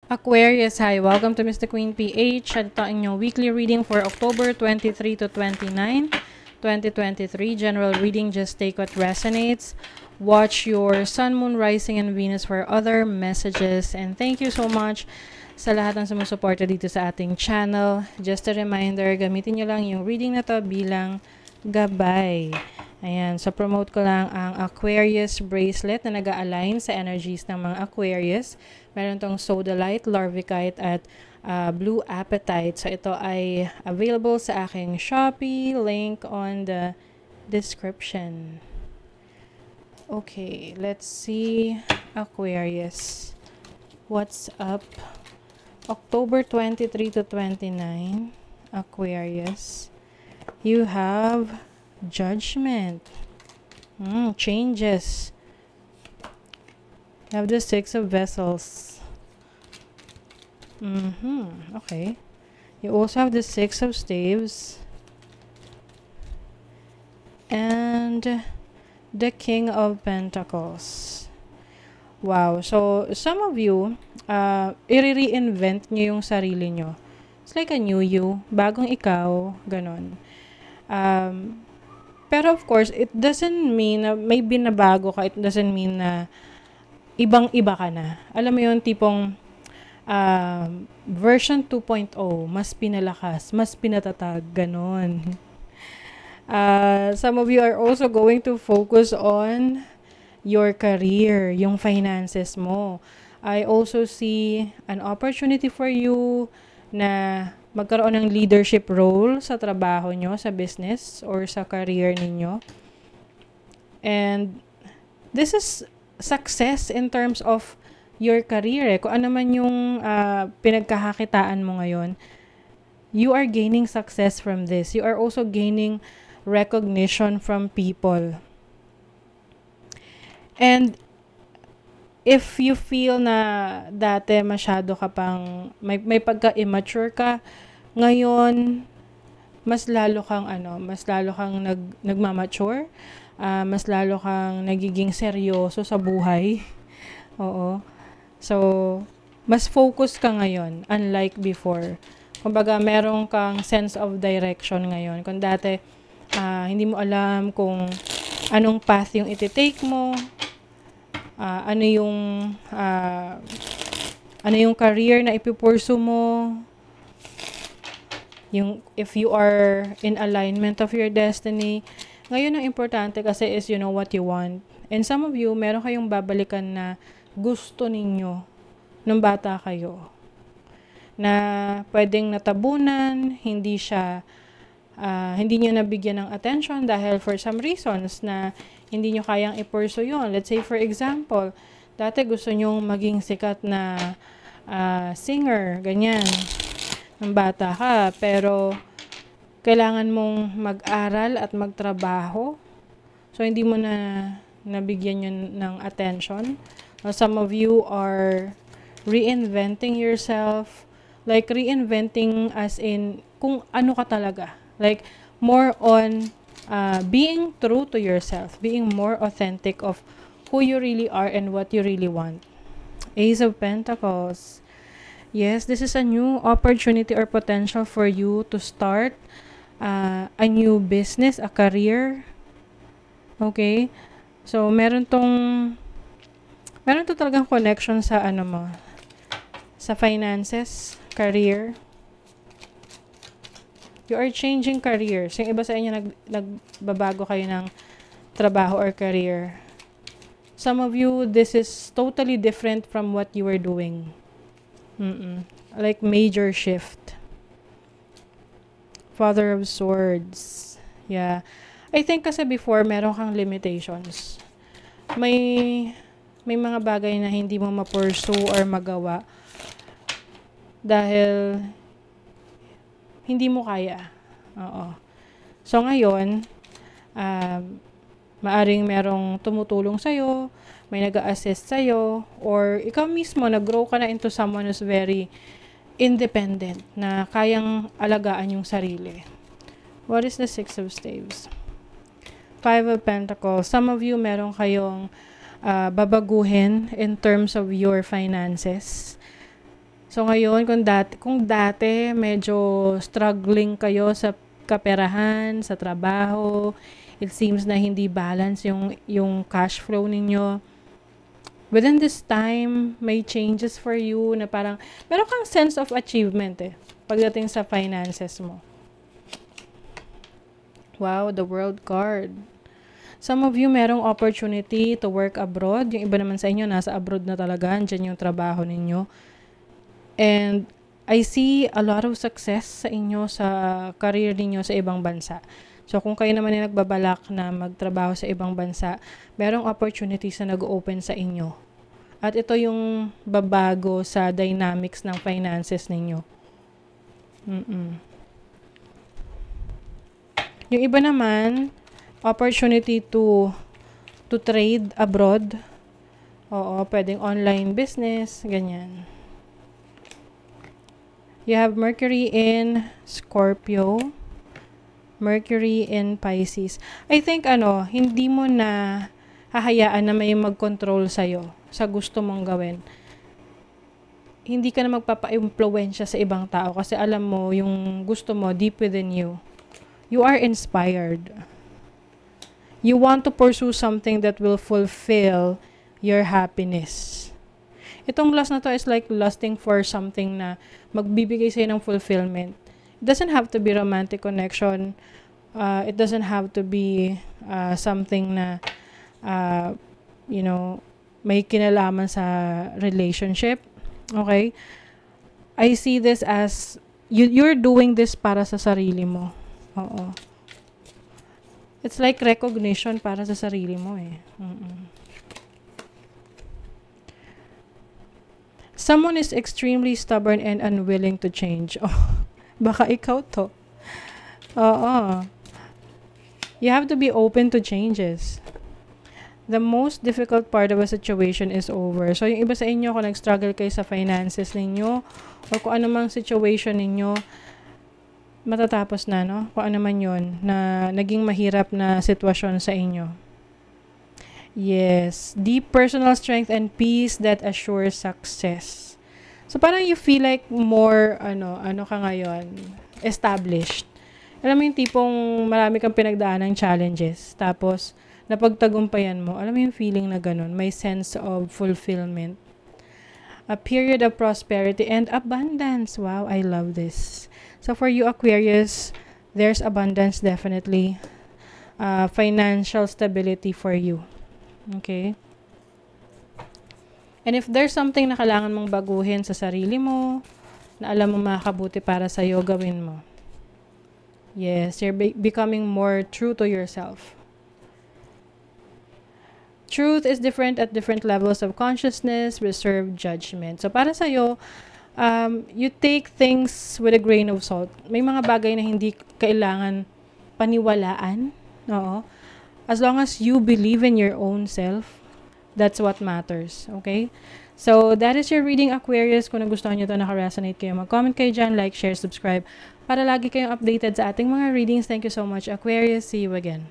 Aquarius, hi. Welcome to Mr. Queen PH. Ito ang inyong weekly reading for October 23 to 29, 2023. General reading, just take what resonates. Watch your sun, moon, rising, and Venus for other messages. And thank you so much sa lahat ng sumusuporta dito sa ating channel. Just a reminder, gamitin nyo lang yung reading na to bilang gabay. Ayan, so promote ko lang ang Aquarius bracelet na nag-a-align sa energies ng mga Aquarius. Meron tong Sodalite, Larvicite at Blue Apatite. So ito ay available sa aking Shopee. Link on the description. Okay, let's see Aquarius. What's up? October 23 to 29, Aquarius. You have Judgment. Changes. You have the Six of Vessels. Okay. You also have the Six of Staves. And the King of Pentacles. Wow. So, some of you, i-reinvent nyo yung sarili nyo. It's like a new you. Bagong ikaw. Ganon. Pero of course, it doesn't mean na may binabago ka. It doesn't mean na ibang-iba ka na. Alam mo yun, tipong version 2.0, mas pinalakas, mas pinatatag, ganon. Some of you are also going to focus on your career, yung finances mo. I also see an opportunity for you na magkaroon ng leadership role sa trabaho nyo, sa business, or sa career ninyo. And this is success in terms of your career. Kung ano man yung pinagkakakitaan mo ngayon, you are gaining success from this. You are also gaining recognition from people. And if you feel na dati masyado ka pang may pagka-immature ka, ngayon mas lalo kang nagmamature, mas lalo kang nagiging seryoso sa buhay. Oo. So, mas focus ka ngayon unlike before. Kumbaga, meron kang sense of direction ngayon. Kung dati hindi mo alam kung anong path yung iti-take mo, ano yung career na ipupursu mo, yung if you are in alignment of your destiny. Ngayon ang importante kasi is you know what you want. And some of you, meron kayong babalikan na gusto ninyo nung bata kayo, na pwedeng natabunan, hindi nyo nabigyan ng attention dahil for some reasons na hindi nyo kayang i-pursue yun. Let's say, for example, dati gusto nyong maging sikat na singer, ganyan, ng bata ka, pero kailangan mong mag-aral at magtrabaho. So, hindi mo na nabigyan yun ng attention. Some of you are reinventing yourself, like reinventing as in kung ano ka talaga. Like, more on being true to yourself, being more authentic of who you really are and what you really want. Ace of Pentacles. Yes, this is a new opportunity or potential for you to start a new business, a career. Okay? So, meron to talagang connection sa sa finances, career. You are changing careers. Yung iba sa inyo nagbabago kayo ng trabaho or career. Some of you, this is totally different from what you were doing. Like major shift. Father of Swords. Yeah. I think kasi before, meron kang limitations. May mga bagay na hindi mo ma-pursue or magawa dahil hindi mo kaya. Oo. So, ngayon, maaring merong tumutulong sa'yo, may nag-a-assist sa'yo, or ikaw mismo, nag-grow ka na into someone who's very independent, na kayang alagaan yung sarili. What is the Six of Staves? Five of Pentacles. Some of you, meron kayong babaguhin in terms of your finances. So ngayon, kung dati medyo struggling kayo sa kaperahan, sa trabaho, it seems na hindi balance yung cash flow ninyo. Within this time, may changes for you na parang meron kang sense of achievement pagdating sa finances mo. Wow, the World card. Some of you merong opportunity to work abroad. Yung iba naman sa inyo, nasa abroad na talaga. Andyan yung trabaho ninyo. And I see a lot of success sa inyo, sa career ninyo sa ibang bansa. So, kung kayo naman ay nagbabalak na magtrabaho sa ibang bansa, merong opportunities na nag-open sa inyo. At ito yung babago sa dynamics ng finances ninyo. Yung iba naman, opportunity to trade abroad. Oo, pwedeng online business, ganyan. You have Mercury in Scorpio, Mercury in Pisces. I think hindi mo na hahayaan na may mag-control sa'yo sa gusto mong gawin. Hindi ka na magpapa-impluwensya sa ibang tao kasi alam mo yung gusto mo deep within you. You are inspired. You want to pursue something that will fulfill your happiness. Itong lust na to is like lusting for something na magbibigay sa'yo ng fulfillment. It doesn't have to be romantic connection. It doesn't have to be something na, may kinalaman sa relationship. Okay? I see this as, you're doing this para sa sarili mo. Oo. It's like recognition para sa sarili mo Someone is extremely stubborn and unwilling to change. Oh, baka ikaw to. Oo. You have to be open to changes. The most difficult part of a situation is over. So, yung iba sa inyo, kung nag-struggle kayo sa finances ninyo, o kung anumang situation ninyo, matatapos na, no? Kung ano man yun, na naging mahirap na sitwasyon sa inyo. Yes. Deep personal strength and peace that assures success. So, parang you feel like more, ano ka ngayon, established. Alam mo yung tipong marami kang pinagdaan ng challenges. Tapos, napagtagumpayan mo. Alam mo yung feeling na ganun. May sense of fulfillment. A period of prosperity and abundance. Wow, I love this. So, for you Aquarius, there's abundance definitely. Financial stability for you. Okay? And if there's something na kailangan mong baguhin sa sarili mo, na alam mo makakabuti para sa'yo, gawin mo. Yes, you're becoming more true to yourself. Truth is different at different levels of consciousness, reserved judgment. So, para sa'yo, you take things with a grain of salt. May mga bagay na hindi kailangan paniwalaan. Oo. As long as you believe in your own self, that's what matters. Okay? So, that is your reading, Aquarius. Kung nagustuhan nyo ito, naka-resonate kayo, mag-comment kayo dyan, like, share, subscribe, para lagi kayong updated sa ating mga readings. Thank you so much, Aquarius. See you again.